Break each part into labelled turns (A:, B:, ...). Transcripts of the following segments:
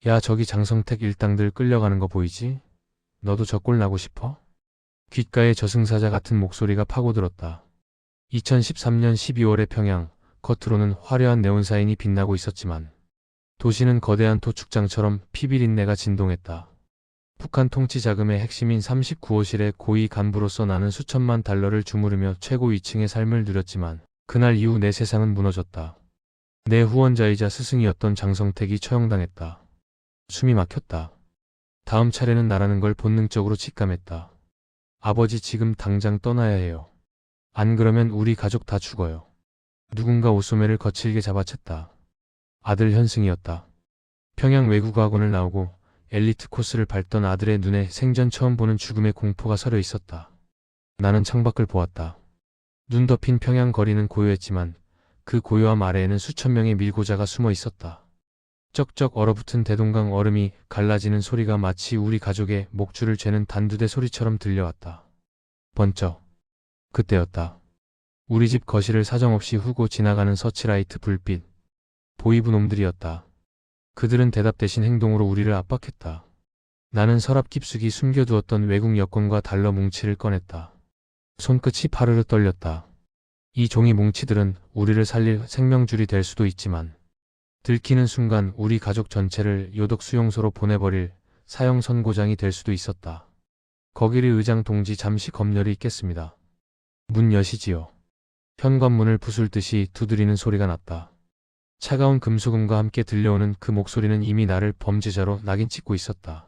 A: 야, 저기 장성택 일당들 끌려가는 거 보이지? 너도 저 꼴 나고 싶어? 귓가에 저승사자 같은 목소리가 파고들었다. 2013년 12월의 평양, 겉으로는 화려한 네온사인이 빛나고 있었지만 도시는 거대한 도축장처럼 피비린내가 진동했다. 북한 통치 자금의 핵심인 39호실의 고위 간부로서 나는 수천만 달러를 주무르며 최고 위층의 삶을 누렸지만 그날 이후 내 세상은 무너졌다. 내 후원자이자 스승이었던 장성택이 처형당했다. 숨이 막혔다. 다음 차례는 나라는 걸 본능적으로 직감했다. 아버지, 지금 당장 떠나야 해요. 안 그러면 우리 가족 다 죽어요. 누군가 옷소매를 거칠게 잡아챘다. 아들 현승이었다. 평양 외국어학원을 나오고 엘리트 코스를 밟던 아들의 눈에 생전 처음 보는 죽음의 공포가 서려 있었다. 나는 창밖을 보았다. 눈 덮인 평양 거리는 고요했지만 그 고요함 아래에는 수천 명의 밀고자가 숨어 있었다. 쩍쩍 얼어붙은 대동강 얼음이 갈라지는 소리가 마치 우리 가족의 목줄을 죄는 단두대 소리처럼 들려왔다. 번쩍. 그때였다. 우리 집 거실을 사정없이 후고 지나가는 서치라이트 불빛. 보이부 놈들이었다. 그들은 대답 대신 행동으로 우리를 압박했다. 나는 서랍 깊숙이 숨겨두었던 외국 여권과 달러 뭉치를 꺼냈다. 손끝이 파르르 떨렸다. 이 종이 뭉치들은 우리를 살릴 생명줄이 될 수도 있지만 들키는 순간 우리 가족 전체를 요독 수용소로 보내버릴 사형 선고장이 될 수도 있었다. 거기리 의장 동지, 잠시 검열이 있겠습니다. 문 여시지요. 현관문을 부술듯이 두드리는 소리가 났다. 차가운 금소금과 함께 들려오는 그 목소리는 이미 나를 범죄자로 낙인 찍고 있었다.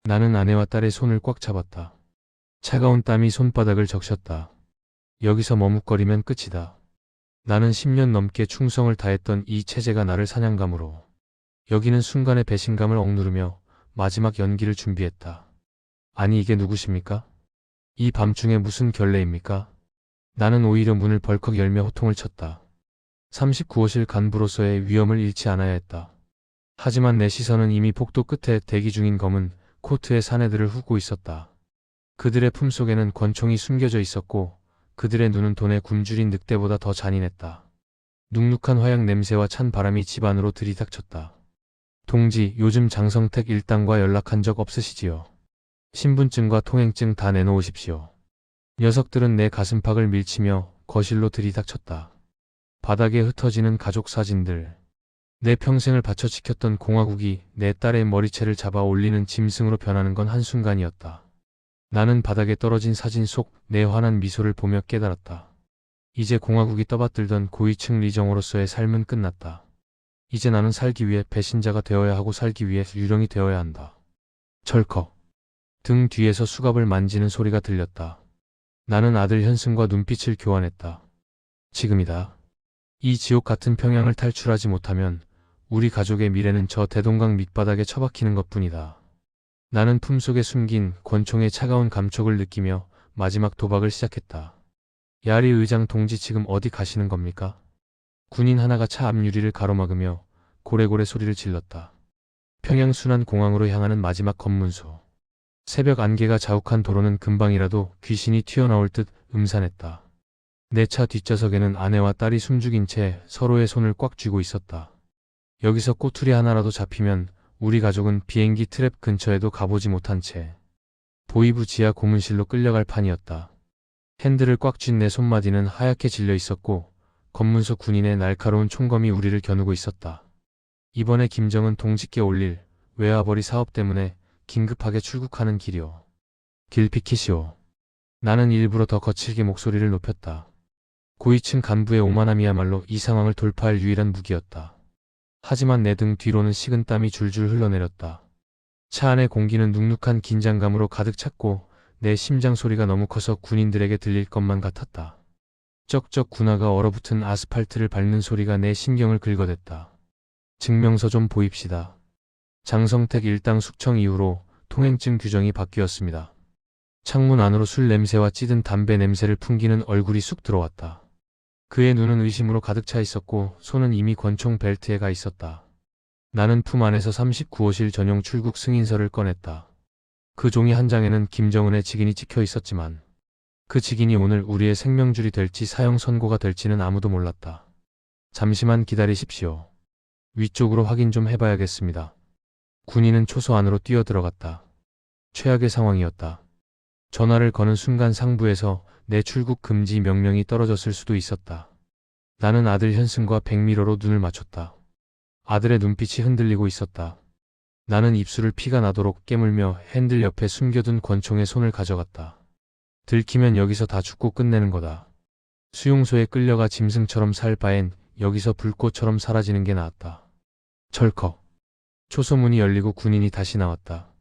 A: 나는 아내와 딸의 손을 꽉 잡았다. 차가운 땀이 손바닥을 적셨다. 여기서 머뭇거리면 끝이다. 나는 10년 넘게 충성을 다했던 이 체제가 나를 사냥감으로 여기는 순간의 배신감을 억누르며 마지막 연기를 준비했다. 아니, 이게 누구십니까? 이 밤중에 무슨 결례입니까? 나는 오히려 문을 벌컥 열며 호통을 쳤다. 39호실 간부로서의 위험을 잃지 않아야 했다. 하지만 내 시선은 이미 복도 끝에 대기 중인 검은 코트의 사내들을 훑고 있었다. 그들의 품속에는 권총이 숨겨져 있었고 그들의 눈은 돈에 굶주린 늑대보다 더 잔인했다. 눅눅한 화약 냄새와 찬 바람이 집 안으로 들이닥쳤다. 동지, 요즘 장성택 일당과 연락한 적 없으시지요? 신분증과 통행증 다 내놓으십시오. 녀석들은 내 가슴팍을 밀치며 거실로 들이닥쳤다. 바닥에 흩어지는 가족 사진들. 내 평생을 바쳐 지켰던 공화국이 내 딸의 머리채를 잡아 올리는 짐승으로 변하는 건 한순간이었다. 나는 바닥에 떨어진 사진 속 내 환한 미소를 보며 깨달았다. 이제 공화국이 떠받들던 고위층 리정으로서의 삶은 끝났다. 이제 나는 살기 위해 배신자가 되어야 하고 살기 위해 유령이 되어야 한다. 철컥. 등 뒤에서 수갑을 만지는 소리가 들렸다. 나는 아들 현승과 눈빛을 교환했다. 지금이다. 이 지옥 같은 평양을 탈출하지 못하면 우리 가족의 미래는 저 대동강 밑바닥에 처박히는 것뿐이다. 나는 품속에 숨긴 권총의 차가운 감촉을 느끼며 마지막 도박을 시작했다. 야리 의장 동지, 지금 어디 가시는 겁니까? 군인 하나가 차 앞 유리를 가로막으며 고래고래 소리를 질렀다. 평양 순환공항으로 향하는 마지막 검문소. 새벽 안개가 자욱한 도로는 금방이라도 귀신이 튀어나올 듯 음산했다. 내 차 뒷좌석에는 아내와 딸이 숨죽인 채 서로의 손을 꽉 쥐고 있었다. 여기서 꼬투리 하나라도 잡히면 우리 가족은 비행기 트랩 근처에도 가보지 못한 채 보이부 지하 고문실로 끌려갈 판이었다. 핸들을 꽉 쥔 내 손마디는 하얗게 질려 있었고 검문소 군인의 날카로운 총검이 우리를 겨누고 있었다. 이번에 김정은 동지께 올릴 외화벌이 사업 때문에 긴급하게 출국하는 길이오. 길피켓이오. 나는 일부러 더 거칠게 목소리를 높였다. 고위층 간부의 오만함이야말로 이 상황을 돌파할 유일한 무기였다. 하지만 내 등 뒤로는 식은 땀이 줄줄 흘러내렸다. 차 안의 공기는 눅눅한 긴장감으로 가득 찼고 내 심장 소리가 너무 커서 군인들에게 들릴 것만 같았다. 쩍쩍 군화가 얼어붙은 아스팔트를 밟는 소리가 내 신경을 긁어댔다. 증명서 좀 보입시다. 장성택 일당 숙청 이후로 통행증 규정이 바뀌었습니다. 창문 안으로 술 냄새와 찌든 담배 냄새를 풍기는 얼굴이 쑥 들어왔다. 그의 눈은 의심으로 가득 차 있었고 손은 이미 권총 벨트에 가 있었다. 나는 품 안에서 39호실 전용 출국 승인서를 꺼냈다. 그 종이 한 장에는 김정은의 직인이 찍혀 있었지만 그 직인이 오늘 우리의 생명줄이 될지 사형 선고가 될지는 아무도 몰랐다. 잠시만 기다리십시오. 위쪽으로 확인 좀 해봐야겠습니다. 군인은 초소 안으로 뛰어들어갔다. 최악의 상황이었다. 전화를 거는 순간 상부에서 내 출국 금지 명령이 떨어졌을 수도 있었다. 나는 아들 현승과 백미러로 눈을 맞췄다. 아들의 눈빛이 흔들리고 있었다. 나는 입술을 피가 나도록 깨물며 핸들 옆에 숨겨둔 권총에 손을 가져갔다. 들키면 여기서 다 죽고 끝내는 거다. 수용소에 끌려가 짐승처럼 살 바엔 여기서 불꽃처럼 사라지는 게 나았다. 철컥. 초소문이 열리고 군인이 다시 나왔다.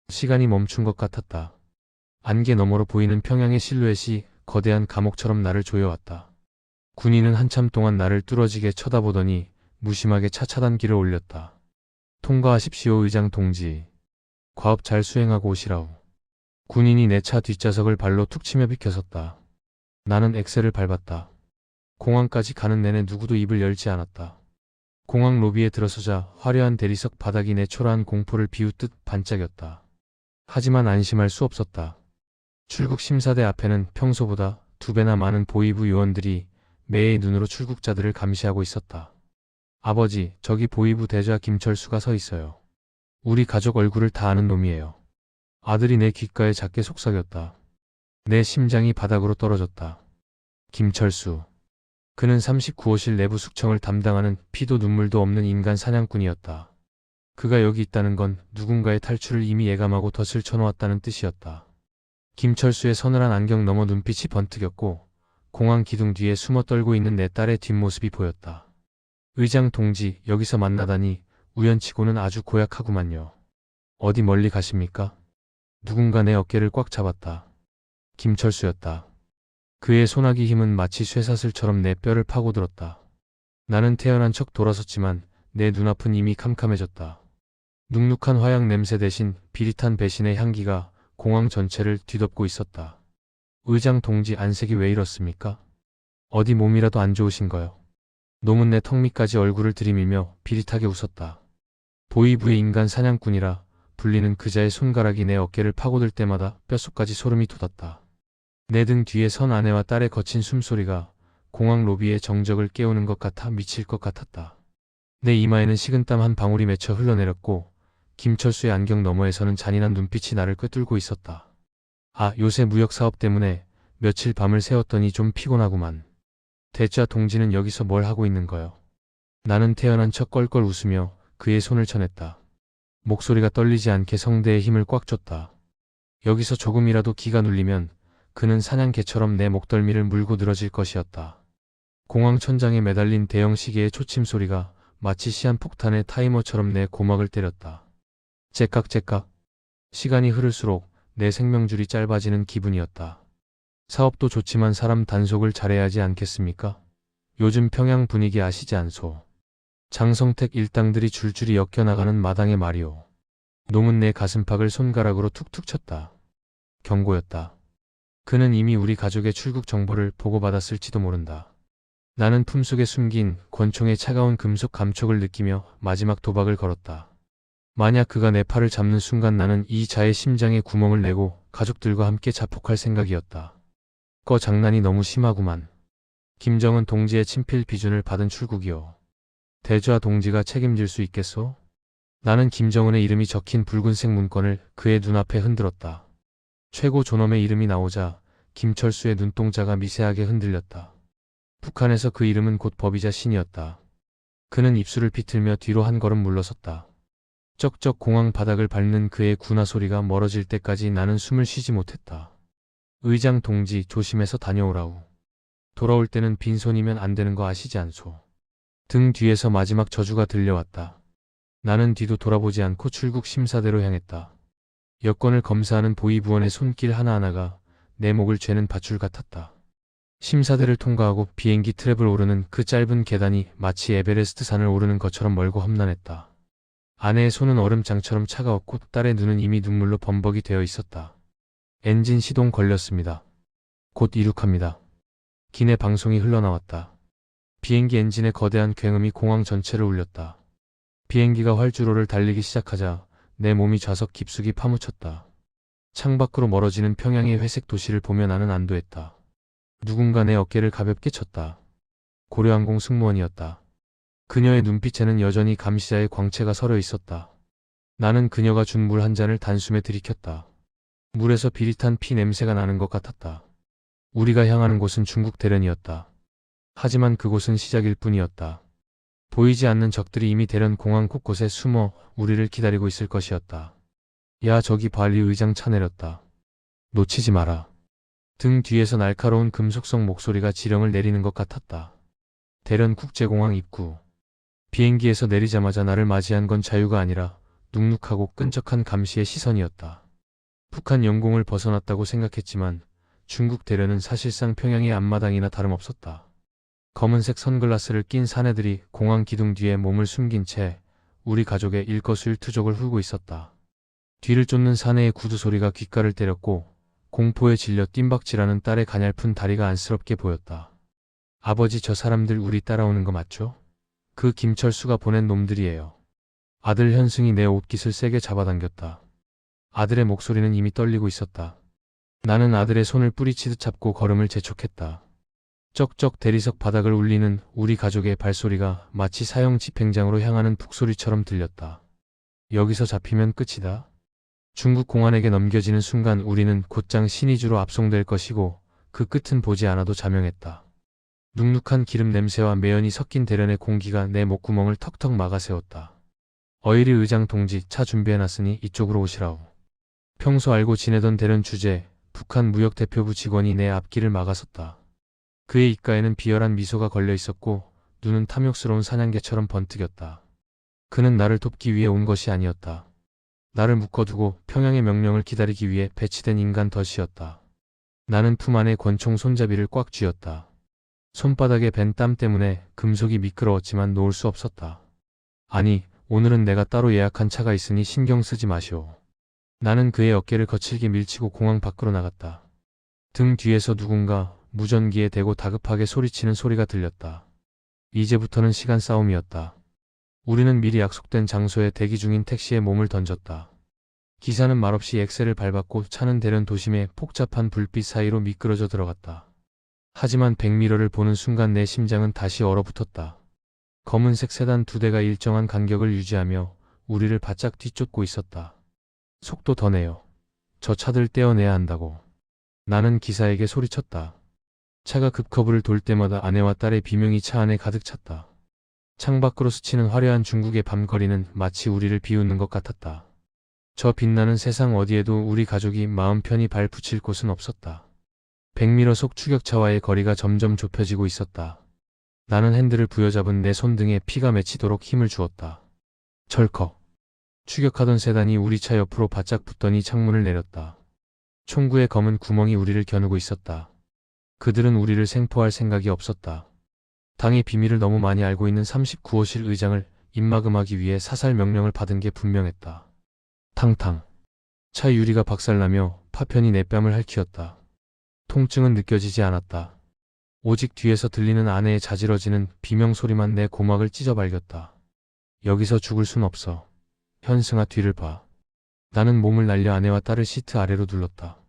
A: 시간이 멈춘 것 같았다. 안개 너머로 보이는 평양의 실루엣이 거대한 감옥처럼 나를 조여왔다. 군인은 한참 동안 나를 뚫어지게 쳐다보더니 무심하게 차 차단기를 올렸다. 통과하십시오 의장 동지. 과업 잘 수행하고 오시라우. 군인이 내 차 뒷좌석을 발로 툭 치며 비켜섰다. 나는 엑셀을 밟았다. 공항까지 가는 내내 누구도 입을 열지 않았다. 공항 로비에 들어서자 화려한 대리석 바닥이 내 초라한 공포를 비웃듯 반짝였다. 하지만 안심할 수 없었다. 출국 심사대 앞에는 평소보다 2배나 많은 보위부 요원들이 매의 눈으로 출국자들을 감시하고 있었다. 아버지, 저기 보위부 대좌 김철수가 서 있어요. 우리 가족 얼굴을 다 아는 놈이에요. 아들이 내 귓가에 작게 속삭였다. 내 심장이 바닥으로 떨어졌다. 김철수. 그는 39호실 내부 숙청을 담당하는 피도 눈물도 없는 인간 사냥꾼이었다. 그가 여기 있다는 건 누군가의 탈출을 이미 예감하고 덫을 쳐놓았다는 뜻이었다. 김철수의 서늘한 안경 너머 눈빛이 번뜩였고 공항 기둥 뒤에 숨어 떨고 있는 내 딸의 뒷모습이 보였다. 의장 동지, 여기서 만나다니 우연치고는 아주 고약하구만요. 어디 멀리 가십니까? 누군가 내 어깨를 꽉 잡았다. 김철수였다. 그의 소나기 힘은 마치 쇠사슬처럼 내 뼈를 파고들었다. 나는 태어난 척 돌아섰지만 내 눈앞은 이미 캄캄해졌다. 눅눅한 화약 냄새 대신 비릿한 배신의 향기가 공항 전체를 뒤덮고 있었다. 의장 동지 안색이 왜 이렇습니까? 어디 몸이라도 안 좋으신가요? 놈은 내 턱 밑까지 얼굴을 들이밀며 비릿하게 웃었다. 보위부의 인간 사냥꾼이라 불리는 그자의 손가락이 내 어깨를 파고들 때마다 뼛속까지 소름이 돋았다. 내 등 뒤에 선 아내와 딸의 거친 숨소리가 공항 로비의 정적을 깨우는 것 같아 미칠 것 같았다. 내 이마에는 식은땀 한 방울이 맺혀 흘러내렸고 김철수의 안경 너머에서는 잔인한 눈빛이 나를 꿰뚫고 있었다. 아, 요새 무역사업 때문에 며칠 밤을 새웠더니 좀 피곤하구만. 대좌 동지는 여기서 뭘 하고 있는 거요? 나는 태어난 척 껄껄 웃으며 그의 손을 쳐냈다. 목소리가 떨리지 않게 성대에 힘을 꽉 줬다. 여기서 조금이라도 기가 눌리면 그는 사냥개처럼 내 목덜미를 물고 늘어질 것이었다. 공항 천장에 매달린 대형 시계의 초침 소리가 마치 시한폭탄의 타이머처럼 내 고막을 때렸다. 째깍째깍. 시간이 흐를수록 내 생명줄이 짧아지는 기분이었다. 사업도 좋지만 사람 단속을 잘해야 하지 않겠습니까? 요즘 평양 분위기 아시지 않소? 장성택 일당들이 줄줄이 엮여나가는 마당의 말이오. 놈은 내 가슴팍을 손가락으로 툭툭 쳤다. 경고였다. 그는 이미 우리 가족의 출국 정보를 보고받았을지도 모른다. 나는 품속에 숨긴 권총의 차가운 금속 감촉을 느끼며 마지막 도박을 걸었다. 만약 그가 내 팔을 잡는 순간 나는 이 자의 심장에 구멍을 내고 가족들과 함께 자폭할 생각이었다. 장난이 너무 심하구만. 김정은 동지의 친필 비준을 받은 출국이요. 대좌 동지가 책임질 수 있겠소? 나는 김정은의 이름이 적힌 붉은색 문건을 그의 눈앞에 흔들었다. 최고 존엄의 이름이 나오자 김철수의 눈동자가 미세하게 흔들렸다. 북한에서 그 이름은 곧 법이자 신이었다. 그는 입술을 비틀며 뒤로 한 걸음 물러섰다. 쩍쩍 공항 바닥을 밟는 그의 군화 소리가 멀어질 때까지 나는 숨을 쉬지 못했다. 의장 동지, 조심해서 다녀오라우. 돌아올 때는 빈손이면 안 되는 거 아시지 않소? 등 뒤에서 마지막 저주가 들려왔다. 나는 뒤도 돌아보지 않고 출국 심사대로 향했다. 여권을 검사하는 보위부원의 손길 하나하나가 내 목을 죄는 밧줄 같았다. 심사대를 통과하고 비행기 트랩을 오르는 그 짧은 계단이 마치 에베레스트 산을 오르는 것처럼 멀고 험난했다. 아내의 손은 얼음장처럼 차가웠고 딸의 눈은 이미 눈물로 범벅이 되어 있었다. 엔진 시동 걸렸습니다. 곧 이륙합니다. 기내 방송이 흘러나왔다. 비행기 엔진의 거대한 굉음이 공항 전체를 울렸다. 비행기가 활주로를 달리기 시작하자 내 몸이 좌석 깊숙이 파묻혔다. 창밖으로 멀어지는 평양의 회색 도시를 보며 나는 안도했다. 누군가 내 어깨를 가볍게 쳤다. 고려항공 승무원이었다. 그녀의 눈빛에는 여전히 감시자의 광채가 서려 있었다. 나는 그녀가 준 물 한 잔을 단숨에 들이켰다. 물에서 비릿한 피 냄새가 나는 것 같았다. 우리가 향하는 곳은 중국 대련이었다. 하지만 그곳은 시작일 뿐이었다. 보이지 않는 적들이 이미 대련 공항 곳곳에 숨어 우리를 기다리고 있을 것이었다. 야, 저기 발리 의장 차 내렸다. 놓치지 마라. 등 뒤에서 날카로운 금속성 목소리가 지령을 내리는 것 같았다. 대련 국제공항 입구. 비행기에서 내리자마자 나를 맞이한 건 자유가 아니라 눅눅하고 끈적한 감시의 시선이었다. 북한 영공을 벗어났다고 생각했지만 중국 대련은 사실상 평양의 앞마당이나 다름없었다. 검은색 선글라스를 낀 사내들이 공항 기둥 뒤에 몸을 숨긴 채 우리 가족의 일거수일투족을 훑고 있었다. 뒤를 쫓는 사내의 구두 소리가 귓가를 때렸고 공포에 질려 뜀박질하는 딸의 가냘픈 다리가 안쓰럽게 보였다. 아버지, 저 사람들 우리 따라오는 거 맞죠? 그 김철수가 보낸 놈들이에요. 아들 현승이 내 옷깃을 세게 잡아당겼다. 아들의 목소리는 이미 떨리고 있었다. 나는 아들의 손을 뿌리치듯 잡고 걸음을 재촉했다. 쩍쩍 대리석 바닥을 울리는 우리 가족의 발소리가 마치 사형 집행장으로 향하는 북소리처럼 들렸다. 여기서 잡히면 끝이다. 중국 공안에게 넘겨지는 순간 우리는 곧장 신의주로 압송될 것이고 그 끝은 보지 않아도 자명했다. 눅눅한 기름 냄새와 매연이 섞인 대련의 공기가 내 목구멍을 턱턱 막아세웠다. 어이리 의장 동지, 차 준비해놨으니 이쪽으로 오시라오. 평소 알고 지내던 대련 주재, 북한 무역대표부 직원이 내 앞길을 막아섰다. 그의 입가에는 비열한 미소가 걸려 있었고 눈은 탐욕스러운 사냥개처럼 번뜩였다. 그는 나를 돕기 위해 온 것이 아니었다. 나를 묶어두고 평양의 명령을 기다리기 위해 배치된 인간 덫이었다. 나는 품 안에 권총 손잡이를 꽉 쥐었다. 손바닥에 밴 땀 때문에 금속이 미끄러웠지만 놓을 수 없었다. 아니, 오늘은 내가 따로 예약한 차가 있으니 신경 쓰지 마시오. 나는 그의 어깨를 거칠게 밀치고 공항 밖으로 나갔다. 등 뒤에서 누군가 무전기에 대고 다급하게 소리치는 소리가 들렸다. 이제부터는 시간 싸움이었다. 우리는 미리 약속된 장소에 대기 중인 택시에 몸을 던졌다. 기사는 말없이 엑셀을 밟았고 차는 대련 도심의 복잡한 불빛 사이로 미끄러져 들어갔다. 하지만 백미러를 보는 순간 내 심장은 다시 얼어붙었다. 검은색 세단 2대가 일정한 간격을 유지하며 우리를 바짝 뒤쫓고 있었다. 속도 더 내요. 저 차들 떼어내야 한다고. 나는 기사에게 소리쳤다. 차가 급커브를 돌 때마다 아내와 딸의 비명이 차 안에 가득 찼다. 창밖으로 스치는 화려한 중국의 밤거리는 마치 우리를 비웃는 것 같았다. 저 빛나는 세상 어디에도 우리 가족이 마음 편히 발 붙일 곳은 없었다. 백미러 속 추격차와의 거리가 점점 좁혀지고 있었다. 나는 핸들을 부여잡은 내 손등에 피가 맺히도록 힘을 주었다. 철컥. 추격하던 세단이 우리 차 옆으로 바짝 붙더니 창문을 내렸다. 총구의 검은 구멍이 우리를 겨누고 있었다. 그들은 우리를 생포할 생각이 없었다. 당의 비밀을 너무 많이 알고 있는 39호실 의장을 입막음하기 위해 사살 명령을 받은 게 분명했다. 탕탕. 차 유리가 박살나며 파편이 내 뺨을 핥히었다. 통증은 느껴지지 않았다. 오직 뒤에서 들리는 아내의 자지러지는 비명소리만 내 고막을 찢어 발겼다. 여기서 죽을 순 없어. 현승아, 뒤를 봐. 나는 몸을 날려 아내와 딸을 시트 아래로 둘렀다.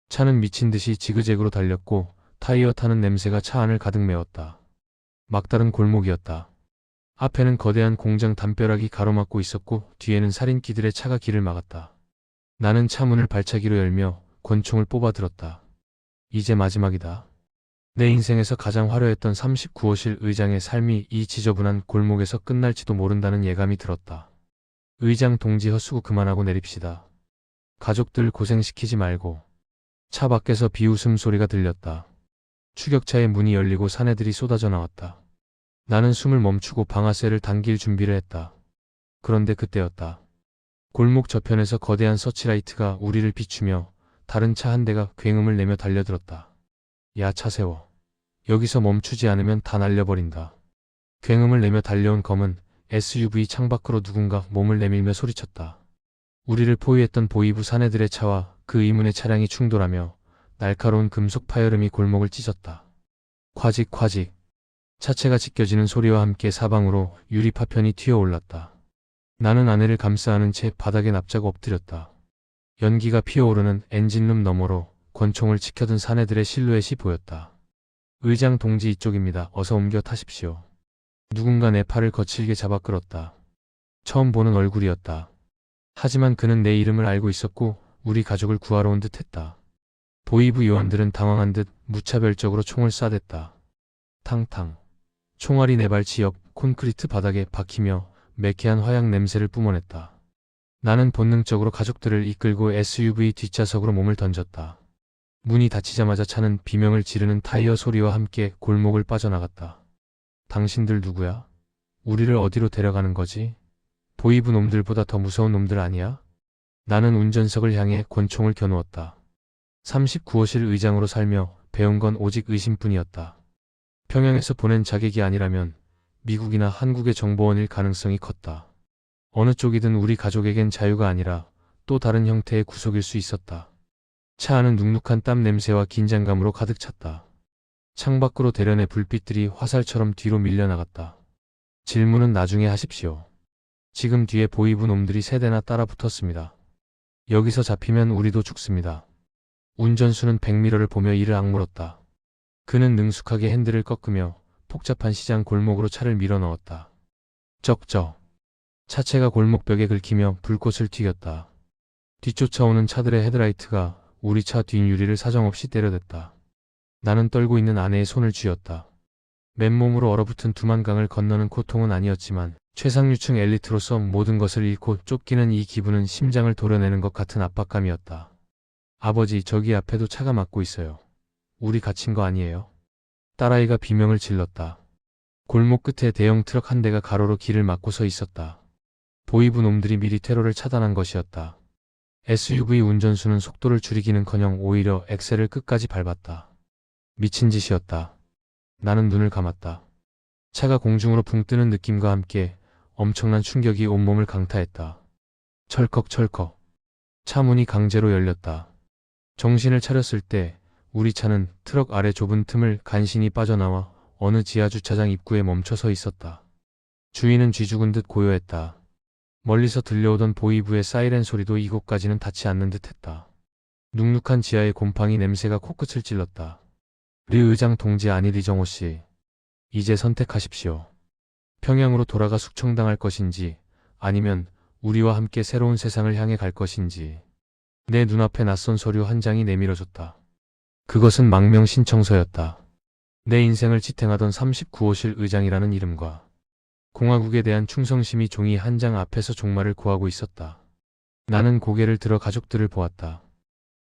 A: 차는 미친 듯이 지그재그로 달렸고 타이어 타는 냄새가 차 안을 가득 메웠다. 막다른 골목이었다. 앞에는 거대한 공장 담벼락이 가로막고 있었고 뒤에는 살인귀들의 차가 길을 막았다. 나는 차 문을 발차기로 열며 권총을 뽑아 들었다. 이제 마지막이다. 내 인생에서 가장 화려했던 39호실 의장의 삶이 이 지저분한 골목에서 끝날지도 모른다는 예감이 들었다. 의장 동지, 헛수고 그만하고 내립시다. 가족들 고생시키지 말고. 차 밖에서 비웃음 소리가 들렸다. 추격차의 문이 열리고 사내들이 쏟아져 나왔다. 나는 숨을 멈추고 방아쇠를 당길 준비를 했다. 그런데 그때였다. 골목 저편에서 거대한 서치라이트가 우리를 비추며 다른 차 한 대가 굉음을 내며 달려들었다. 야, 차 세워. 여기서 멈추지 않으면 다 날려버린다. 굉음을 내며 달려온 검은 SUV 창밖으로 누군가 몸을 내밀며 소리쳤다. 우리를 포위했던 보이부 사내들의 차와 그 이문의 차량이 충돌하며 날카로운 금속 파열음이 골목을 찢었다. 콰직콰직. 차체가 지켜지는 소리와 함께 사방으로 유리 파편이 튀어올랐다. 나는 아내를 감싸 안은 채 바닥에 납작 엎드렸다. 연기가 피어오르는 엔진룸 너머로 권총을 치켜든 사내들의 실루엣이 보였다. 의장 동지, 이쪽입니다. 어서 옮겨 타십시오. 누군가 내 팔을 거칠게 잡아 끌었다. 처음 보는 얼굴이었다. 하지만 그는 내 이름을 알고 있었고 우리 가족을 구하러 온 듯했다. 보이부 요원들은 당황한 듯 무차별적으로 총을 쏴댔다. 탕탕. 총알이 네 발치 옆 콘크리트 바닥에 박히며 매캐한 화약 냄새를 뿜어냈다. 나는 본능적으로 가족들을 이끌고 SUV 뒷좌석으로 몸을 던졌다. 문이 닫히자마자 차는 비명을 지르는 타이어 소리와 함께 골목을 빠져나갔다. 당신들 누구야? 우리를 어디로 데려가는 거지? 보이부 놈들보다 더 무서운 놈들 아니야? 나는 운전석을 향해 권총을 겨누었다. 39호실 의장으로 살며 배운 건 오직 의심뿐이었다. 평양에서 보낸 자객이 아니라면 미국이나 한국의 정보원일 가능성이 컸다. 어느 쪽이든 우리 가족에겐 자유가 아니라 또 다른 형태의 구속일 수 있었다. 차 안은 눅눅한 땀 냄새와 긴장감으로 가득 찼다. 창밖으로 대련의 불빛들이 화살처럼 뒤로 밀려나갔다. 질문은 나중에 하십시오. 지금 뒤에 보이부 놈들이 세 대나 따라 붙었습니다. 여기서 잡히면 우리도 죽습니다. 운전수는 백미러를 보며 이를 악물었다. 그는 능숙하게 핸들을 꺾으며 복잡한 시장 골목으로 차를 밀어 넣었다. 쩍쩍. 차체가 골목벽에 긁히며 불꽃을 튀겼다. 뒤쫓아오는 차들의 헤드라이트가 우리 차 뒷유리를 사정없이 때려댔다. 나는 떨고 있는 아내의 손을 쥐었다. 맨몸으로 얼어붙은 두만강을 건너는 고통은 아니었지만 최상류층 엘리트로서 모든 것을 잃고 쫓기는 이 기분은 심장을 도려내는 것 같은 압박감이었다. 아버지, 저기 앞에도 차가 막고 있어요. 우리 갇힌 거 아니에요? 딸아이가 비명을 질렀다. 골목 끝에 대형 트럭 한 대가 가로로 길을 막고 서 있었다. 보이부 놈들이 미리 퇴로를 차단한 것이었다. SUV 운전수는 속도를 줄이기는커녕 오히려 엑셀을 끝까지 밟았다. 미친 짓이었다. 나는 눈을 감았다. 차가 공중으로 붕 뜨는 느낌과 함께 엄청난 충격이 온몸을 강타했다. 철컥철컥. 차 문이 강제로 열렸다. 정신을 차렸을 때 우리 차는 트럭 아래 좁은 틈을 간신히 빠져나와 어느 지하주차장 입구에 멈춰 서 있었다. 주인은 쥐죽은 듯 고요했다. 멀리서 들려오던 보이부의 사이렌 소리도 이곳까지는 닿지 않는 듯했다. 눅눅한 지하의 곰팡이 냄새가 코끝을 찔렀다. 리 의장 동지 아니 리정호 씨. 이제 선택하십시오. 평양으로 돌아가 숙청당할 것인지 아니면 우리와 함께 새로운 세상을 향해 갈 것인지. 내 눈앞에 낯선 서류 한 장이 내밀어졌다. 그것은 망명 신청서였다. 내 인생을 지탱하던 39호실 의장이라는 이름과 공화국에 대한 충성심이 종이 한 장 앞에서 종말을 구하고 있었다. 나는 고개를 들어 가족들을 보았다.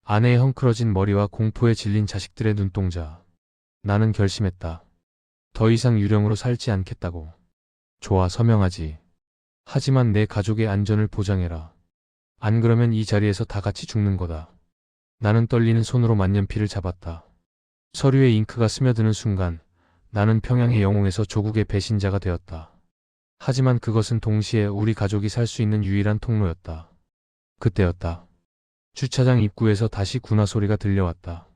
A: 아내의 헝클어진 머리와 공포에 질린 자식들의 눈동자. 나는 결심했다. 더 이상 유령으로 살지 않겠다고. 좋아, 서명하지. 하지만 내 가족의 안전을 보장해라. 안 그러면 이 자리에서 다 같이 죽는 거다. 나는 떨리는 손으로 만년필을 잡았다. 서류에 잉크가 스며드는 순간 나는 평양의 영웅에서 조국의 배신자가 되었다. 하지만 그것은 동시에 우리 가족이 살 수 있는 유일한 통로였다. 그때였다. 주차장 입구에서 다시 군화 소리가 들려왔다.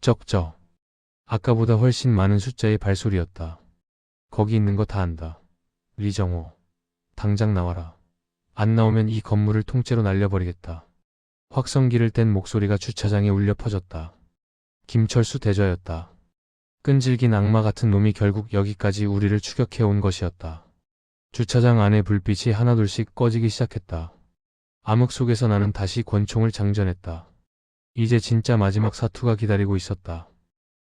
A: 쩍쩍. 아까보다 훨씬 많은 숫자의 발소리였다. 거기 있는 거 다 안다. 리정호. 당장 나와라. 안 나오면 이 건물을 통째로 날려버리겠다. 확성기를 뗀 목소리가 주차장에 울려 퍼졌다. 김철수 대좌였다. 끈질긴 악마 같은 놈이 결국 여기까지 우리를 추격해온 것이었다. 주차장 안의 불빛이 하나둘씩 꺼지기 시작했다. 암흑 속에서 나는 다시 권총을 장전했다. 이제 진짜 마지막 사투가 기다리고 있었다.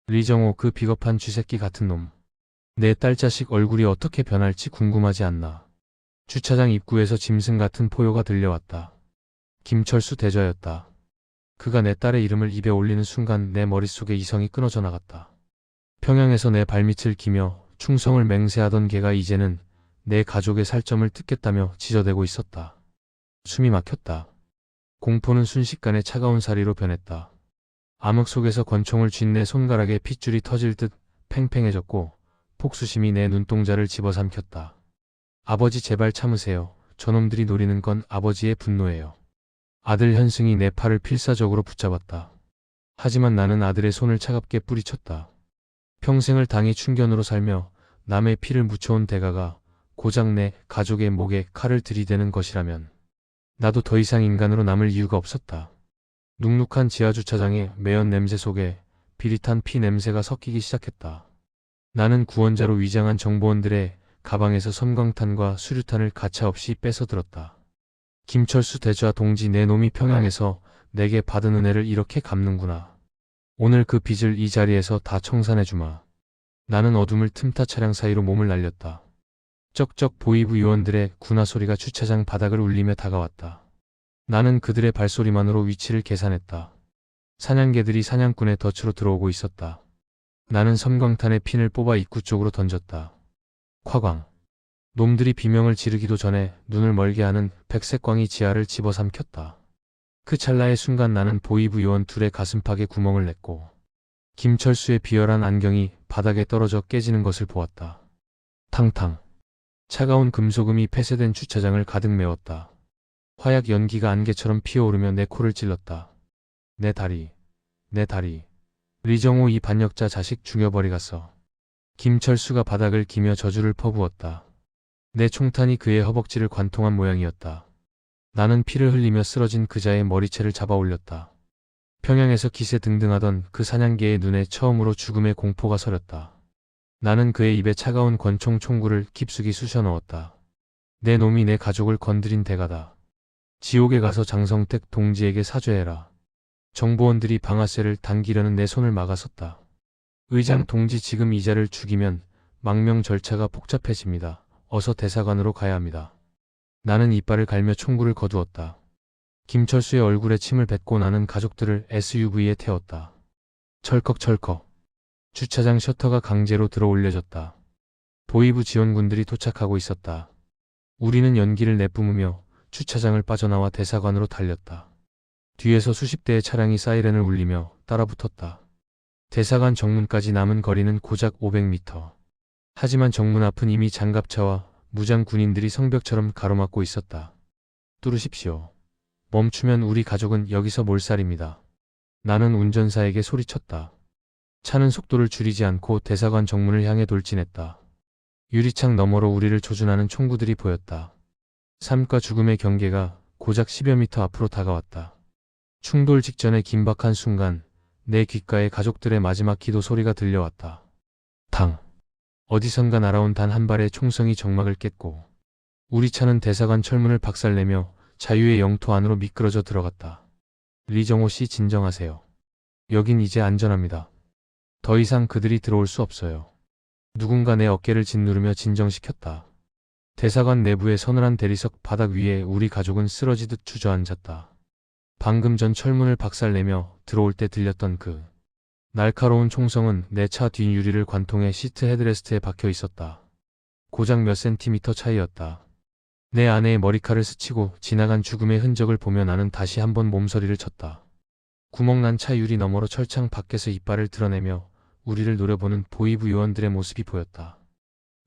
A: 리정호, 그 비겁한 쥐새끼 같은 놈. 내 딸 자식 얼굴이 어떻게 변할지 궁금하지 않나. 주차장 입구에서 짐승 같은 포효가 들려왔다. 김철수 대좌였다. 그가 내 딸의 이름을 입에 올리는 순간 내 머릿속에 이성이 끊어져 나갔다. 평양에서 내 발밑을 기며 충성을 맹세하던 걔가 이제는 내 가족의 살점을 뜯겠다며 지저대고 있었다. 숨이 막혔다. 공포는 순식간에 차가운 사리로 변했다. 암흑 속에서 권총을 쥔 내 손가락에 핏줄이 터질 듯 팽팽해졌고 폭수심이 내 눈동자를 집어삼켰다. 아버지, 제발 참으세요. 저놈들이 노리는 건 아버지의 분노예요. 아들 현승이 내 팔을 필사적으로 붙잡았다. 하지만 나는 아들의 손을 차갑게 뿌리쳤다. 평생을 당의 충견으로 살며 남의 피를 묻혀온 대가가 고작 내 가족의 목에 칼을 들이대는 것이라면 나도 더 이상 인간으로 남을 이유가 없었다. 눅눅한 지하주차장의 매연 냄새 속에 비릿한 피 냄새가 섞이기 시작했다. 나는 구원자로 위장한 정보원들의 가방에서 섬광탄과 수류탄을 가차없이 뺏어 들었다. 김철수 대좌 동지, 내 놈이 평양에서 내게 받은 은혜를 이렇게 갚는구나. 오늘 그 빚을 이 자리에서 다 청산해주마. 나는 어둠을 틈타 차량 사이로 몸을 날렸다. 쩍쩍 보이부 요원들의 군화 소리가 주차장 바닥을 울리며 다가왔다. 나는 그들의 발소리만으로 위치를 계산했다. 사냥개들이 사냥꾼의 덫으로 들어오고 있었다. 나는 섬광탄의 핀을 뽑아 입구 쪽으로 던졌다. 콱광. 놈들이 비명을 지르기도 전에 눈을 멀게 하는 백색광이 지하를 집어삼켰다. 그 찰나의 순간 나는 보이부 요원 둘의 가슴팍에 구멍을 냈고 김철수의 비열한 안경이 바닥에 떨어져 깨지는 것을 보았다. 탕탕. 차가운 금속음이 폐쇄된 주차장을 가득 메웠다. 화약 연기가 안개처럼 피어오르며 내 코를 찔렀다. 내 다리, 내 다리. 리정호, 이 반역자 자식 죽여버리갔어. 김철수가 바닥을 기며 저주를 퍼부었다. 내 총탄이 그의 허벅지를 관통한 모양이었다. 나는 피를 흘리며 쓰러진 그자의 머리채를 잡아 올렸다. 평양에서 기세등등하던 그 사냥개의 눈에 처음으로 죽음의 공포가 서렸다. 나는 그의 입에 차가운 권총 총구를 깊숙이 쑤셔 넣었다. 내 놈이 내 가족을 건드린 대가다. 지옥에 가서 장성택 동지에게 사죄해라. 정보원들이 방아쇠를 당기려는 내 손을 막아섰다. 의장 동지, 지금 이자를 죽이면 망명 절차가 복잡해집니다. 어서 대사관으로 가야 합니다. 나는 이빨을 갈며 총구를 거두었다. 김철수의 얼굴에 침을 뱉고 나는 가족들을 SUV에 태웠다. 철컥철컥. 주차장 셔터가 강제로 들어 올려졌다. 보이부 지원군들이 도착하고 있었다. 우리는 연기를 내뿜으며 주차장을 빠져나와 대사관으로 달렸다. 뒤에서 수십 대의 차량이 사이렌을 울리며 따라붙었다. 대사관 정문까지 남은 거리는 고작 500m. 하지만 정문 앞은 이미 장갑차와 무장 군인들이 성벽처럼 가로막고 있었다. 뚫으십시오. 멈추면 우리 가족은 여기서 몰살입니다. 나는 운전사에게 소리쳤다. 차는 속도를 줄이지 않고 대사관 정문을 향해 돌진했다. 유리창 너머로 우리를 조준하는 총구들이 보였다. 삶과 죽음의 경계가 고작 10여 미터 앞으로 다가왔다. 충돌 직전의 긴박한 순간 내 귓가에 가족들의 마지막 기도 소리가 들려왔다. 당. 어디선가 날아온 단 한 발의 총성이 정막을 깼고 우리 차는 대사관 철문을 박살내며 자유의 영토 안으로 미끄러져 들어갔다. 리정호 씨, 진정하세요. 여긴 이제 안전합니다. 더 이상 그들이 들어올 수 없어요. 누군가 내 어깨를 짓누르며 진정시켰다. 대사관 내부의 서늘한 대리석 바닥 위에 우리 가족은 쓰러지듯 주저앉았다. 방금 전 철문을 박살내며 들어올 때 들렸던 그 날카로운 총성은 내 차 뒷유리를 관통해 시트 헤드레스트에 박혀 있었다. 고작 몇 센티미터 차이였다. 내 아내의 머리칼을 스치고 지나간 죽음의 흔적을 보며 나는 다시 한번 몸서리를 쳤다. 구멍난 차 유리 너머로 철창 밖에서 이빨을 드러내며 우리를 노려보는 보이부 요원들의 모습이 보였다.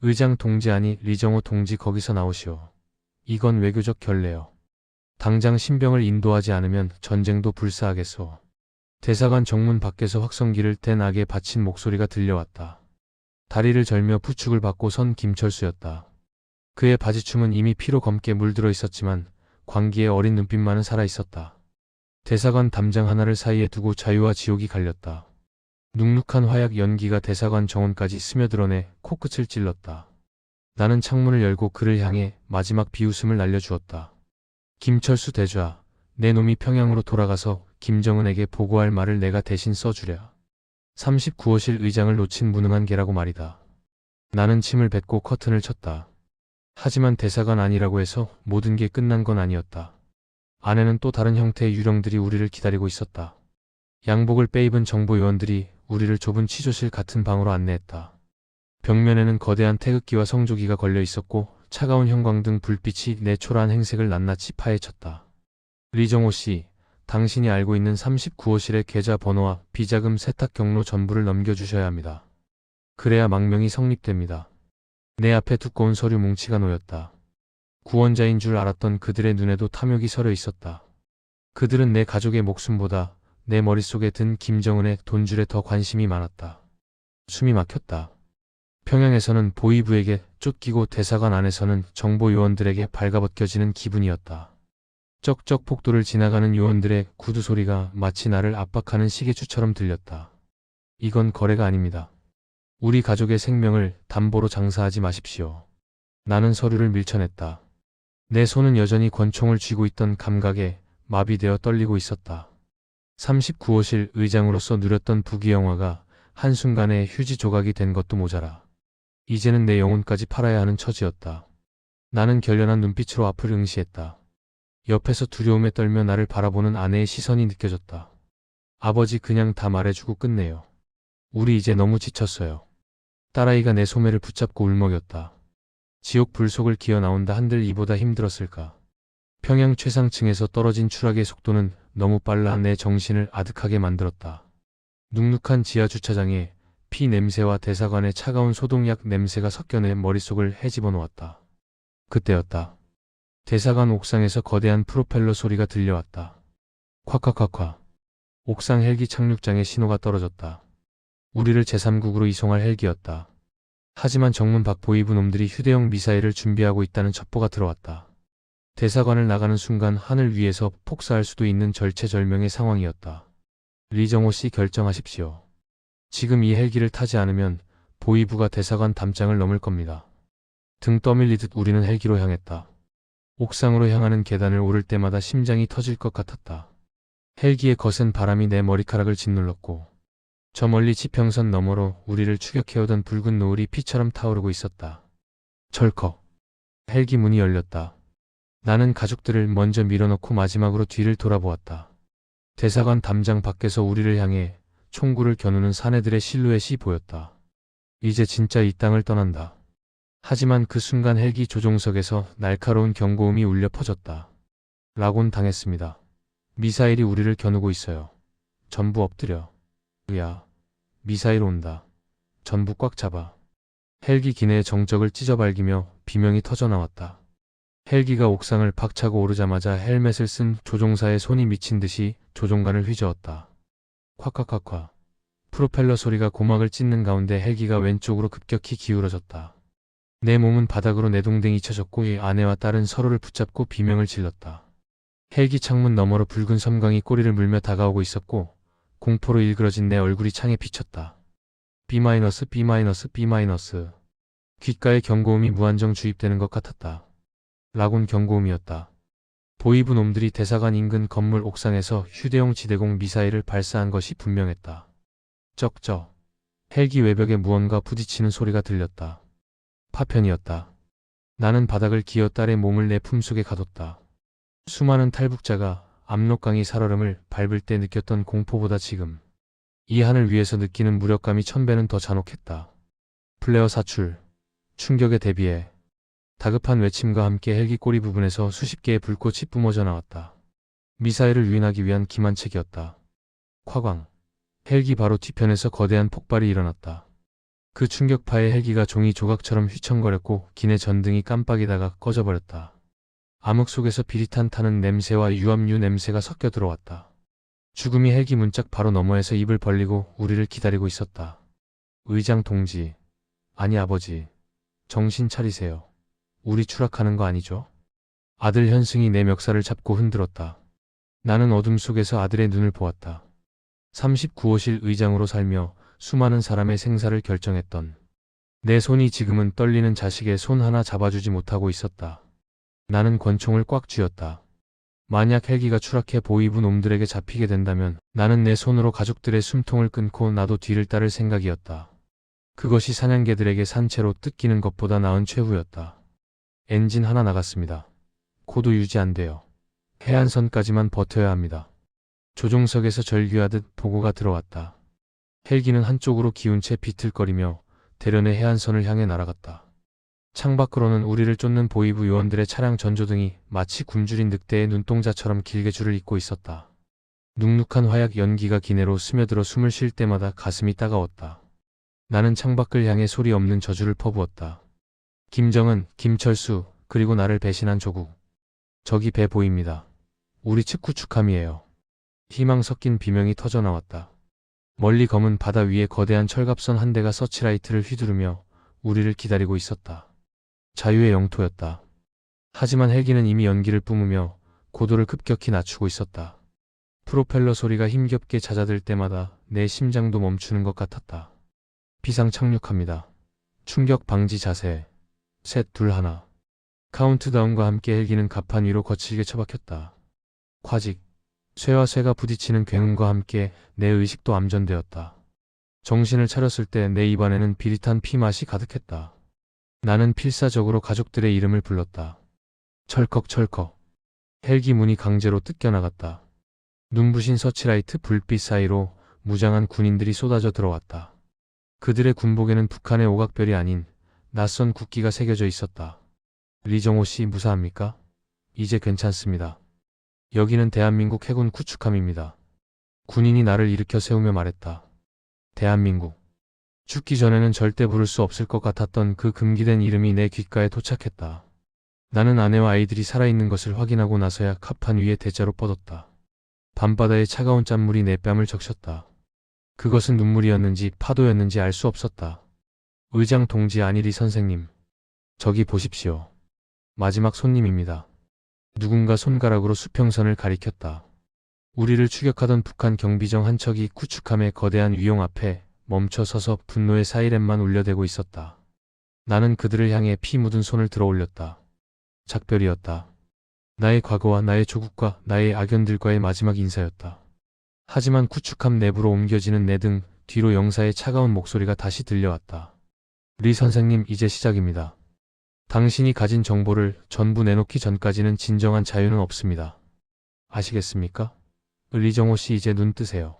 A: 의장 동지, 아니 리정호 동지, 거기서 나오시오. 이건 외교적 결례요. 당장 신병을 인도하지 않으면 전쟁도 불사하겠소. 대사관 정문 밖에서 확성기를 댄 악에 바친 목소리가 들려왔다. 다리를 절며 부축을 받고 선 김철수였다. 그의 바지춤은 이미 피로 검게 물들어 있었지만 광기에 어린 눈빛만은 살아있었다. 대사관 담장 하나를 사이에 두고 자유와 지옥이 갈렸다. 눅눅한 화약 연기가 대사관 정원까지 스며들어내 코끝을 찔렀다. 나는 창문을 열고 그를 향해 마지막 비웃음을 날려주었다. 김철수 대좌, 내 놈이 평양으로 돌아가서 김정은에게 보고할 말을 내가 대신 써주랴. 39호실 의장을 놓친 무능한 개라고 말이다. 나는 침을 뱉고 커튼을 쳤다. 하지만 대사관 안이라고 해서 모든 게 끝난 건 아니었다. 안에는 또 다른 형태의 유령들이 우리를 기다리고 있었다. 양복을 빼입은 정보요원들이 우리를 좁은 취조실 같은 방으로 안내했다. 벽면에는 거대한 태극기와 성조기가 걸려 있었고 차가운 형광등 불빛이 내 초라한 행색을 낱낱이 파헤쳤다. 리정호 씨, 당신이 알고 있는 39호실의 계좌번호와 비자금 세탁 경로 전부를 넘겨주셔야 합니다. 그래야 망명이 성립됩니다. 내 앞에 두꺼운 서류 뭉치가 놓였다. 구원자인 줄 알았던 그들의 눈에도 탐욕이 서려 있었다. 그들은 내 가족의 목숨보다 내 머릿속에 든 김정은의 돈줄에 더 관심이 많았다. 숨이 막혔다. 평양에서는 보이부에게 쫓기고 대사관 안에서는 정보요원들에게 발가벗겨지는 기분이었다. 쩍쩍 폭도를 지나가는 요원들의 구두 소리가 마치 나를 압박하는 시계추처럼 들렸다. 이건 거래가 아닙니다. 우리 가족의 생명을 담보로 장사하지 마십시오. 나는 서류를 밀쳐냈다. 내 손은 여전히 권총을 쥐고 있던 감각에 마비되어 떨리고 있었다. 39호실 의장으로서 누렸던 부귀영화가 한순간에 휴지 조각이 된 것도 모자라 이제는 내 영혼까지 팔아야 하는 처지였다. 나는 결연한 눈빛으로 앞을 응시했다. 옆에서 두려움에 떨며 나를 바라보는 아내의 시선이 느껴졌다. 아버지, 그냥 다 말해주고 끝내요. 우리 이제 너무 지쳤어요. 딸아이가 내 소매를 붙잡고 울먹였다. 지옥 불속을 기어 나온다 한들 이보다 힘들었을까. 평양 최상층에서 떨어진 추락의 속도는 너무 빨라 내 정신을 아득하게 만들었다. 눅눅한 지하 주차장에 피 냄새와 대사관의 차가운 소독약 냄새가 섞여 내 머릿속을 헤집어 놓았다. 그때였다. 대사관 옥상에서 거대한 프로펠러 소리가 들려왔다. 콱콱콱콱. 옥상 헬기 착륙장에 신호가 떨어졌다. 우리를 제3국으로 이송할 헬기였다. 하지만 정문 밖 보이부 놈들이 휴대용 미사일을 준비하고 있다는 첩보가 들어왔다. 대사관을 나가는 순간 하늘 위에서 폭사할 수도 있는 절체절명의 상황이었다. 리정호 씨, 결정하십시오. 지금 이 헬기를 타지 않으면 보이부가 대사관 담장을 넘을 겁니다. 등 떠밀리듯 우리는 헬기로 향했다. 옥상으로 향하는 계단을 오를 때마다 심장이 터질 것 같았다. 헬기의 거센 바람이 내 머리카락을 짓눌렀고 저 멀리 지평선 너머로 우리를 추격해오던 붉은 노을이 피처럼 타오르고 있었다. 철컥. 헬기 문이 열렸다. 나는 가족들을 먼저 밀어넣고 마지막으로 뒤를 돌아보았다. 대사관 담장 밖에서 우리를 향해 총구를 겨누는 사내들의 실루엣이 보였다. 이제 진짜 이 땅을 떠난다. 하지만 그 순간 헬기 조종석에서 날카로운 경고음이 울려 퍼졌다. 라곤 당했습니다. 미사일이 우리를 겨누고 있어요. 전부 엎드려. 야, 미사일 온다. 전부 꽉 잡아. 헬기 기내의 정적을 찢어발기며 비명이 터져나왔다. 헬기가 옥상을 박차고 오르자마자 헬멧을 쓴 조종사의 손이 미친 듯이 조종관을 휘저었다. 콱콱콱콱. 프로펠러 소리가 고막을 찢는 가운데 헬기가 왼쪽으로 급격히 기울어졌다. 내 몸은 바닥으로 내동댕이 쳐졌고 이 아내와 딸은 서로를 붙잡고 비명을 질렀다. 헬기 창문 너머로 붉은 섬광이 꼬리를 물며 다가오고 있었고 공포로 일그러진 내 얼굴이 창에 비쳤다. B-, B-. 귓가에 경고음이 무한정 주입되는 것 같았다. 라곤 경고음이었다. 보이부 놈들이 대사관 인근 건물 옥상에서 휴대용 지대공 미사일을 발사한 것이 분명했다. 쩍쩍. 헬기 외벽에 무언가 부딪히는 소리가 들렸다. 파편이었다. 나는 바닥을 기어 딸의 몸을 내 품속에 가뒀다. 수많은 탈북자가 압록강이 살얼음을 밟을 때 느꼈던 공포보다 지금 이 하늘 위에서 느끼는 무력감이 1000배는 더 잔혹했다. 플레어 사출. 충격에 대비해. 다급한 외침과 함께 헬기 꼬리 부분에서 수십 개의 불꽃이 뿜어져 나왔다. 미사일을 유인하기 위한 기만책이었다. 콱광. 헬기 바로 뒤편에서 거대한 폭발이 일어났다. 그 충격파에 헬기가 종이 조각처럼 휘청거렸고 기내 전등이 깜빡이다가 꺼져버렸다. 암흑 속에서 비릿한 타는 냄새와 유압류 냄새가 섞여 들어왔다. 죽음이 헬기 문짝 바로 너머에서 입을 벌리고 우리를 기다리고 있었다. 의장 동지. 아니 아버지. 정신 차리세요. 우리 추락하는 거 아니죠? 아들 현승이 내 멱살을 잡고 흔들었다. 나는 어둠 속에서 아들의 눈을 보았다. 39호실 의장으로 살며 수많은 사람의 생사를 결정했던 내 손이 지금은 떨리는 자식의 손 하나 잡아주지 못하고 있었다. 나는 권총을 꽉 쥐었다. 만약 헬기가 추락해 보이부 놈들에게 잡히게 된다면 나는 내 손으로 가족들의 숨통을 끊고 나도 뒤를 따를 생각이었다. 그것이 사냥개들에게 산채로 뜯기는 것보다 나은 최후였다. 엔진 하나 나갔습니다. 고도 유지 안 돼요. 해안선까지만 버텨야 합니다. 조종석에서 절규하듯 보고가 들어왔다. 헬기는 한쪽으로 기운 채 비틀거리며 대련의 해안선을 향해 날아갔다. 창밖으로는 우리를 쫓는 보이부 요원들의 차량 전조등이 마치 굶주린 늑대의 눈동자처럼 길게 줄을 잇고 있었다. 눅눅한 화약 연기가 기내로 스며들어 숨을 쉴 때마다 가슴이 따가웠다. 나는 창밖을 향해 소리 없는 저주를 퍼부었다. 김정은, 김철수, 그리고 나를 배신한 조국. 저기 배 보입니다. 우리 측 구축함이에요. 희망 섞인 비명이 터져나왔다. 멀리 검은 바다 위에 거대한 철갑선 한 대가 서치라이트를 휘두르며 우리를 기다리고 있었다. 자유의 영토였다. 하지만 헬기는 이미 연기를 뿜으며 고도를 급격히 낮추고 있었다. 프로펠러 소리가 힘겹게 잦아들 때마다 내 심장도 멈추는 것 같았다. 비상 착륙합니다. 충격 방지 자세. 셋, 둘, 하나. 카운트다운과 함께 헬기는 갑판 위로 거칠게 처박혔다. 과직, 쇠와 쇠가 부딪히는 굉음과 함께 내 의식도 암전되었다. 정신을 차렸을 때 내 입안에는 비릿한 피맛이 가득했다. 나는 필사적으로 가족들의 이름을 불렀다. 철컥철컥. 헬기 문이 강제로 뜯겨나갔다. 눈부신 서치라이트 불빛 사이로 무장한 군인들이 쏟아져 들어왔다. 그들의 군복에는 북한의 오각별이 아닌 낯선 국기가 새겨져 있었다. 리정호 씨 무사합니까? 이제 괜찮습니다. 여기는 대한민국 해군 구축함입니다. 군인이 나를 일으켜 세우며 말했다. 대한민국. 죽기 전에는 절대 부를 수 없을 것 같았던 그 금기된 이름이 내 귓가에 도착했다. 나는 아내와 아이들이 살아있는 것을 확인하고 나서야 갑판 위에 대자로 뻗었다. 밤바다의 차가운 짠물이 내 뺨을 적셨다. 그것은 눈물이었는지 파도였는지 알 수 없었다. 의장 동지 안일이 선생님. 저기 보십시오. 마지막 손님입니다. 누군가 손가락으로 수평선을 가리켰다. 우리를 추격하던 북한 경비정 한 척이 구축함의 거대한 위용 앞에 멈춰 서서 분노의 사이렌만 울려대고 있었다. 나는 그들을 향해 피 묻은 손을 들어 올렸다. 작별이었다. 나의 과거와 나의 조국과 나의 악연들과의 마지막 인사였다. 하지만 구축함 내부로 옮겨지는 내 등 뒤로 영사의 차가운 목소리가 다시 들려왔다. 리 선생님, 이제 시작입니다. 당신이 가진 정보를 전부 내놓기 전까지는 진정한 자유는 없습니다. 아시겠습니까? 리정호 씨, 이제 눈 뜨세요.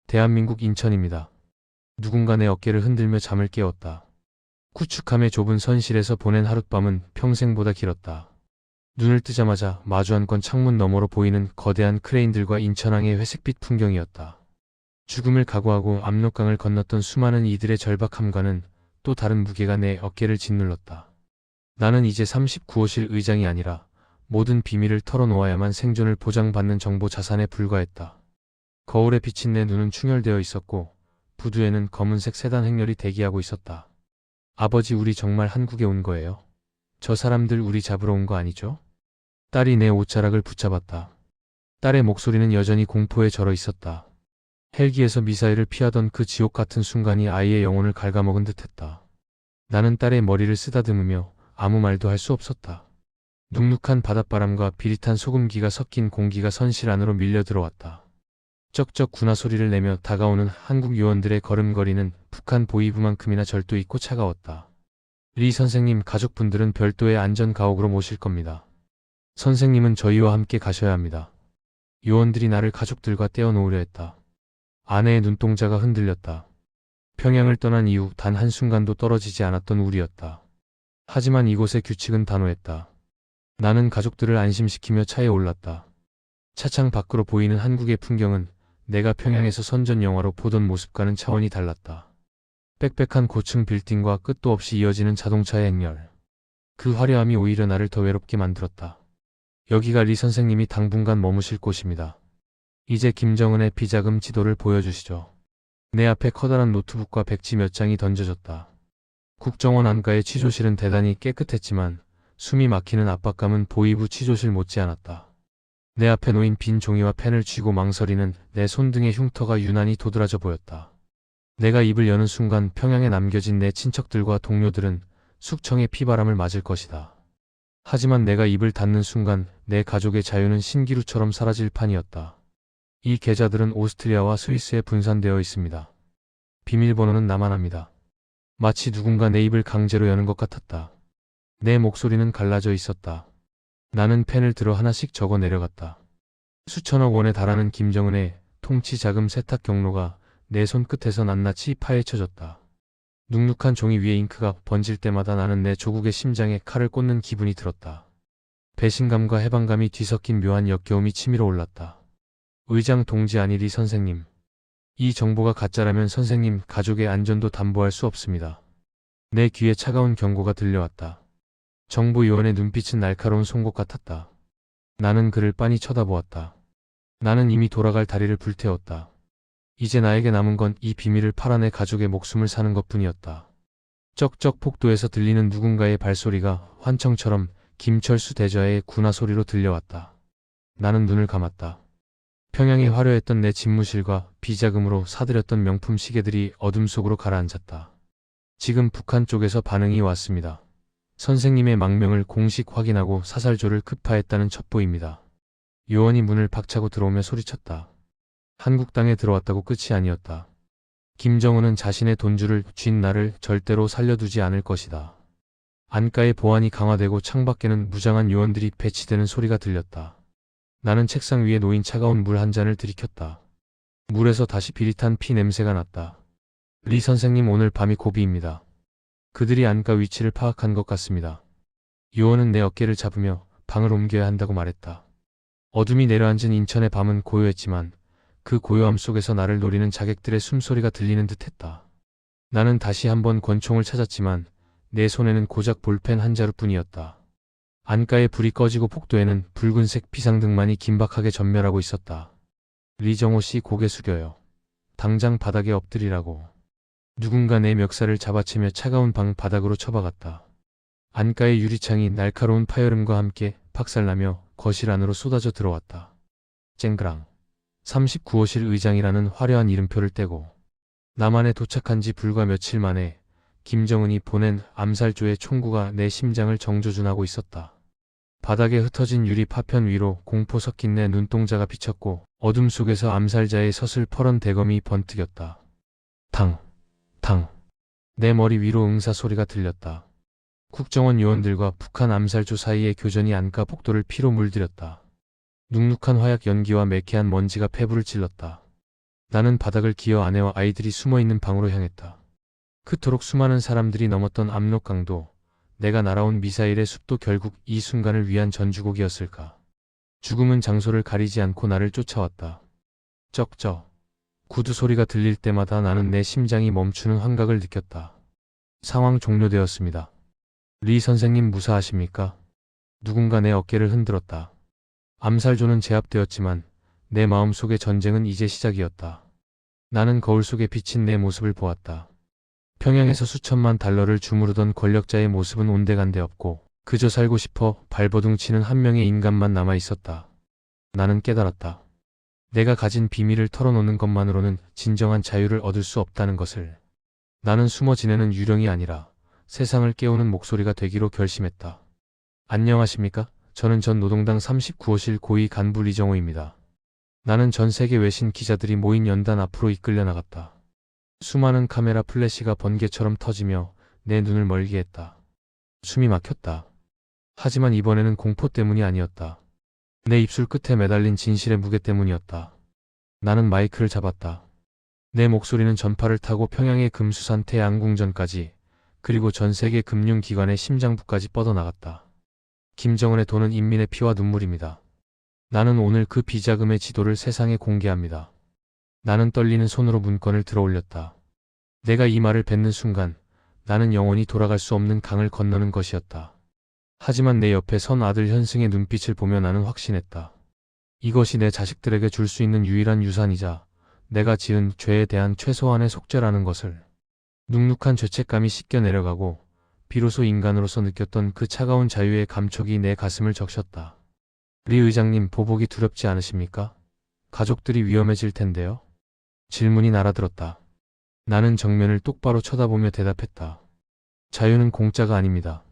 A: 대한민국 인천입니다. 누군가 내 어깨를 흔들며 잠을 깨웠다. 구축함의 좁은 선실에서 보낸 하룻밤은 평생보다 길었다. 눈을 뜨자마자 마주 앉건 창문 너머로 보이는 거대한 크레인들과 인천항의 회색빛 풍경이었다. 죽음을 각오하고 압록강을 건넜던 수많은 이들의 절박함과는 또 다른 무게가 내 어깨를 짓눌렀다. 나는 이제 39호실 의장이 아니라 모든 비밀을 털어놓아야만 생존을 보장받는 정보 자산에 불과했다. 거울에 비친 내 눈은 충혈되어 있었고 부두에는 검은색 세단 행렬이 대기하고 있었다. 아버지, 우리 정말 한국에 온 거예요? 저 사람들 우리 잡으러 온 거 아니죠? 딸이 내 옷자락을 붙잡았다. 딸의 목소리는 여전히 공포에 절어 있었다. 헬기에서 미사일을 피하던 그 지옥 같은 순간이 아이의 영혼을 갉아먹은 듯했다. 나는 딸의 머리를 쓰다듬으며 아무 말도 할 수 없었다. 눅눅한 바닷바람과 비릿한 소금기가 섞인 공기가 선실 안으로 밀려 들어왔다. 쩍쩍 군화 소리를 내며 다가오는 한국 요원들의 걸음걸이는 북한 보이부만큼이나 절도 있고 차가웠다. 리 선생님, 가족분들은 별도의 안전 가옥으로 모실 겁니다. 선생님은 저희와 함께 가셔야 합니다. 요원들이 나를 가족들과 떼어놓으려 했다. 아내의 눈동자가 흔들렸다. 평양을 떠난 이후 단 한순간도 떨어지지 않았던 우리였다. 하지만 이곳의 규칙은 단호했다. 나는 가족들을 안심시키며 차에 올랐다. 차창 밖으로 보이는 한국의 풍경은 내가 평양에서 선전 영화로 보던 모습과는 차원이 달랐다. 빽빽한 고층 빌딩과 끝도 없이 이어지는 자동차의 행렬. 그 화려함이 오히려 나를 더 외롭게 만들었다. 여기가 리 선생님이 당분간 머무실 곳입니다. 이제 김정은의 비자금 지도를 보여주시죠. 내 앞에 커다란 노트북과 백지 몇 장이 던져졌다. 국정원 안가의 취조실은 대단히 깨끗했지만 숨이 막히는 압박감은 보이부 취조실 못지않았다. 내 앞에 놓인 빈 종이와 펜을 쥐고 망설이는 내 손등의 흉터가 유난히 도드라져 보였다. 내가 입을 여는 순간 평양에 남겨진 내 친척들과 동료들은 숙청의 피바람을 맞을 것이다. 하지만 내가 입을 닫는 순간 내 가족의 자유는 신기루처럼 사라질 판이었다. 이 계좌들은 오스트리아와 스위스에 분산되어 있습니다. 비밀번호는 나만 합니다. 마치 누군가 내 입을 강제로 여는 것 같았다. 내 목소리는 갈라져 있었다. 나는 펜을 들어 하나씩 적어 내려갔다. 수천억 원에 달하는 김정은의 통치 자금 세탁 경로가 내 손끝에서 낱낱이 파헤쳐졌다. 눅눅한 종이 위에 잉크가 번질 때마다 나는 내 조국의 심장에 칼을 꽂는 기분이 들었다. 배신감과 해방감이 뒤섞인 묘한 역겨움이 치밀어 올랐다. 의장 동지 안일이 선생님. 이 정보가 가짜라면 선생님 가족의 안전도 담보할 수 없습니다. 내 귀에 차가운 경고가 들려왔다. 정보요원의 눈빛은 날카로운 송곳 같았다. 나는 그를 빤히 쳐다보았다. 나는 이미 돌아갈 다리를 불태웠다. 이제 나에게 남은 건 이 비밀을 팔아 내 가족의 목숨을 사는 것뿐이었다. 쩍쩍 폭도에서 들리는 누군가의 발소리가 환청처럼 김철수 대저의 군화 소리로 들려왔다. 나는 눈을 감았다. 평양이 화려했던 내 집무실과 비자금으로 사들였던 명품 시계들이 어둠 속으로 가라앉았다. 지금 북한 쪽에서 반응이 왔습니다. 선생님의 망명을 공식 확인하고 사살조를 급파했다는 첩보입니다. 요원이 문을 박차고 들어오며 소리쳤다. 한국 땅에 들어왔다고 끝이 아니었다. 김정은은 자신의 돈줄을 쥔 나를 절대로 살려두지 않을 것이다. 안가의 보안이 강화되고 창밖에는 무장한 요원들이 배치되는 소리가 들렸다. 나는 책상 위에 놓인 차가운 물 한 잔을 들이켰다. 물에서 다시 비릿한 피 냄새가 났다. 리 선생님, 오늘 밤이 고비입니다. 그들이 안가 위치를 파악한 것 같습니다. 요원은 내 어깨를 잡으며 방을 옮겨야 한다고 말했다. 어둠이 내려앉은 인천의 밤은 고요했지만 그 고요함 속에서 나를 노리는 자객들의 숨소리가 들리는 듯했다. 나는 다시 한번 권총을 찾았지만 내 손에는 고작 볼펜 한 자루뿐이었다. 안가에 불이 꺼지고 복도에는 붉은색 비상등만이 긴박하게 전멸하고 있었다. 리정호 씨, 고개 숙여요. 당장 바닥에 엎드리라고. 누군가 내 멱살을 잡아채며 차가운 방 바닥으로 처박았다. 안가의 유리창이 날카로운 파열음과 함께 박살나며 거실 안으로 쏟아져 들어왔다. 쨍그랑. 39호실 의장이라는 화려한 이름표를 떼고 남한에 도착한 지 불과 며칠 만에 김정은이 보낸 암살조의 총구가 내 심장을 정조준하고 있었다. 바닥에 흩어진 유리 파편 위로 공포 섞인 내 눈동자가 비쳤고 어둠 속에서 암살자의 서슬퍼런 대검이 번뜩였다. 탕, 탕. 내 머리 위로 응사 소리가 들렸다. 국정원 요원들과 북한 암살조 사이의 교전이 안가 복도를 피로 물들였다. 눅눅한 화약 연기와 매캐한 먼지가 폐부를 찔렀다. 나는 바닥을 기어 아내와 아이들이 숨어있는 방으로 향했다. 그토록 수많은 사람들이 넘었던 압록강도, 내가 날아온 미사일의 숲도 결국 이 순간을 위한 전주곡이었을까. 죽음은 장소를 가리지 않고 나를 쫓아왔다. 쩍쩍. 구두 소리가 들릴 때마다 나는 내 심장이 멈추는 환각을 느꼈다. 상황 종료되었습니다. 리 선생님, 무사하십니까? 누군가 내 어깨를 흔들었다. 암살조는 제압되었지만 내 마음속의 전쟁은 이제 시작이었다. 나는 거울 속에 비친 내 모습을 보았다. 평양에서 수천만 달러를 주무르던 권력자의 모습은 온데간데 없고 그저 살고 싶어 발버둥치는 한 명의 인간만 남아있었다. 나는 깨달았다. 내가 가진 비밀을 털어놓는 것만으로는 진정한 자유를 얻을 수 없다는 것을. 나는 숨어 지내는 유령이 아니라 세상을 깨우는 목소리가 되기로 결심했다. 안녕하십니까? 저는 전 노동당 39호실 고위 간부 리정호입니다. 나는 전 세계 외신 기자들이 모인 연단 앞으로 이끌려 나갔다. 수많은 카메라 플래시가 번개처럼 터지며 내 눈을 멀게 했다. 숨이 막혔다. 하지만 이번에는 공포 때문이 아니었다. 내 입술 끝에 매달린 진실의 무게 때문이었다. 나는 마이크를 잡았다. 내 목소리는 전파를 타고 평양의 금수산 태양궁전까지, 그리고 전 세계 금융기관의 심장부까지 뻗어나갔다. 김정은의 돈은 인민의 피와 눈물입니다. 나는 오늘 그 비자금의 지도를 세상에 공개합니다. 나는 떨리는 손으로 문건을 들어올렸다. 내가 이 말을 뱉는 순간 나는 영원히 돌아갈 수 없는 강을 건너는 것이었다. 하지만 내 옆에 선 아들 현승의 눈빛을 보며 나는 확신했다. 이것이 내 자식들에게 줄 수 있는 유일한 유산이자 내가 지은 죄에 대한 최소한의 속죄라는 것을. 눅눅한 죄책감이 씻겨 내려가고 비로소 인간으로서 느꼈던 그 차가운 자유의 감촉이 내 가슴을 적셨다. 리 의장님, 보복이 두렵지 않으십니까? 가족들이 위험해질 텐데요. 질문이 날아들었다. 나는 정면을 똑바로 쳐다보며 대답했다. 자유는 공짜가 아닙니다.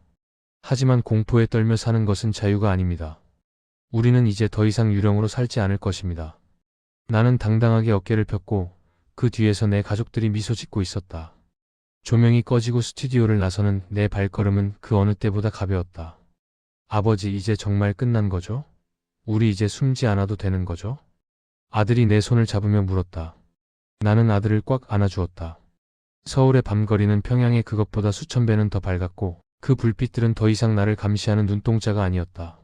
A: 하지만 공포에 떨며 사는 것은 자유가 아닙니다. 우리는 이제 더 이상 유령으로 살지 않을 것입니다. 나는 당당하게 어깨를 폈고 그 뒤에서 내 가족들이 미소 짓고 있었다. 조명이 꺼지고 스튜디오를 나서는 내 발걸음은 그 어느 때보다 가벼웠다. 아버지, 이제 정말 끝난 거죠? 우리 이제 숨지 않아도 되는 거죠? 아들이 내 손을 잡으며 물었다. 나는 아들을 꽉 안아주었다. 서울의 밤거리는 평양의 그것보다 수천 배는 더 밝았고 그 불빛들은 더 이상 나를 감시하는 눈동자가 아니었다.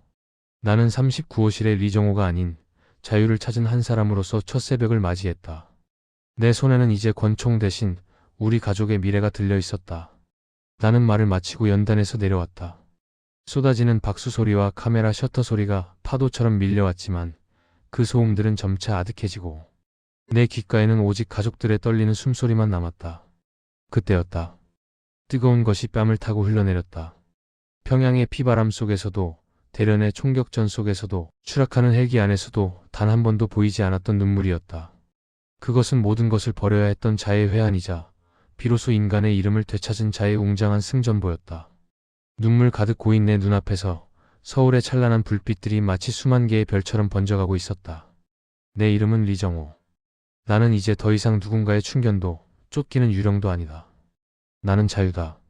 A: 나는 39호실의 리정호가 아닌 자유를 찾은 한 사람으로서 첫 새벽을 맞이했다. 내 손에는 이제 권총 대신 우리 가족의 미래가 들려 있었다. 나는 말을 마치고 연단에서 내려왔다. 쏟아지는 박수 소리와 카메라 셔터 소리가 파도처럼 밀려왔지만 그 소음들은 점차 아득해지고 내 귓가에는 오직 가족들의 떨리는 숨소리만 남았다. 그때였다. 뜨거운 것이 뺨을 타고 흘러내렸다. 평양의 피바람 속에서도, 대련의 총격전 속에서도, 추락하는 헬기 안에서도 단 한 번도 보이지 않았던 눈물이었다. 그것은 모든 것을 버려야 했던 자의 회한이자 비로소 인간의 이름을 되찾은 자의 웅장한 승전보였다. 눈물 가득 고인 내 눈앞에서 서울의 찬란한 불빛들이 마치 수만 개의 별처럼 번져가고 있었다. 내 이름은 리정호. 나는 이제 더 이상 누군가의 충견도 쫓기는 유령도 아니다. 나는 자유다.